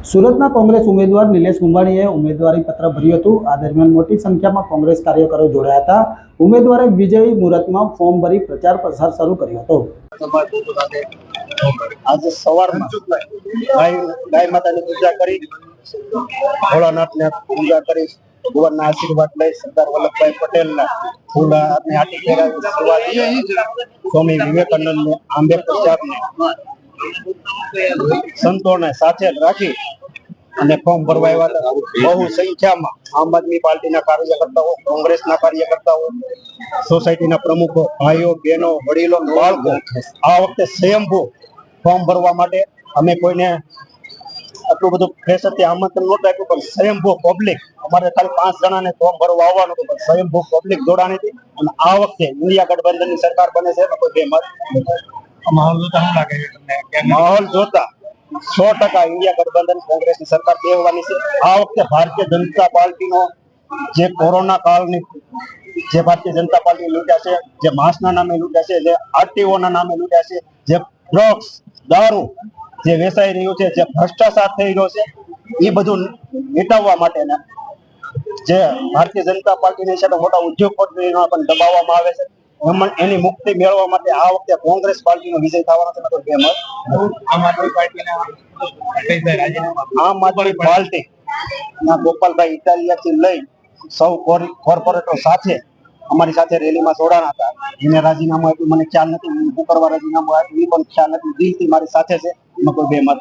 સુરતના કોંગ્રેસ ઉમેદવાર નિલેશ કુંભાણીએ ઉમેદવારી પત્ર ભર્યું હતું। આ દરમિયાન મોટી સંખ્યામાં કોંગ્રેસ કાર્યકરો જોડાયા હતા। ઉમેદવારે વિજયી મુહૂર્તમાં ફોર્મ ભરી પ્રચાર પ્રસાર શરૂ કર્યો હતો। આજે સવારમાં ગાય માતાની પૂજા કરી, ભોળાનાથને પૂજા કરી, ભગવાનના આશીર્વાદ લઈ સરદાર વલ્લભભાઈ પટેલના ફૂલ હાથની આટી ફેરાવી સ્વામી વિવેકાનંદને, આંબેડકર સાહેબને, સંતોને સાથે રાખી અને ફોર્મ ભરવા આવ્યા હતા। બહુ સંખ્યામાં આમ આદમી પાર્ટીના કાર્યકર્તાઓ, કોંગ્રેસના કાર્યકર્તાઓ, સોસાયટીના પ્રમુખો, ભાઈઓ, બહેનો, વડીલો, બાળકો આ વખતે સ્વયંભૂ ફોર્મ ભરવા માટે અમે કોઈને આટલું બધું પ્રેશરથી આમંત્રણ નહોતું આપ્યું, પણ સ્વયંભૂ પબ્લિક અમારે ખાલી 5 જણાને ફોર્મ ભરવા આવવાનું હતું, પણ સ્વયંભૂ પબ્લિક જોડાણી હતી। અને આ વખતે ઇન્ડિયા ગઠબંધનની સરકાર બને છે, કોઈ બે મત માહોલ જોતા 100% ઇન્ડિયા ગઠબંધન કોંગ્રેસની સરકાર બેહવાની છે। આ વખતે ભારતીય જનતા પાર્ટીનો જે કોરોના કાળની જે ભારતીય જનતા પાર્ટી લૂંટ્યા છે, જે માસના નામે લૂંટ્યા છે, જે આરટીઓના નામે લૂંટ્યા છે, જે ડ્રગ્સ, દારૂ જે વેચાઈ રહ્યું છે, જે ભ્રષ્ટાચાર થઈ રહ્યો છે, એ બધું મિટાવવા માટેના જે ભારતીય જનતા પાર્ટીની સાથે મોટા ઉદ્યોગપતિઓને પણ દબાવવામાં આવે છે, એની મુક્તિ મેળવવા માટે આ વખતે કોંગ્રેસ પાર્ટીનો વિજય થવાનો છે। આમ આદમી પાર્ટીના ગોપાલભાઈ ઇટાલિયાથી લઈ સૌ કોર્પોરેટરો સાથે અમારી સાથે રેલીમાં જોડાણા હતા। એને રાજીનામું આપ્યું મને ખ્યાલ નથી, હું કરવા રાજીનામું આપ્યું એ પણ ખ્યાલ નથી, દિલથી મારી સાથે છે, કોઈ બે મત।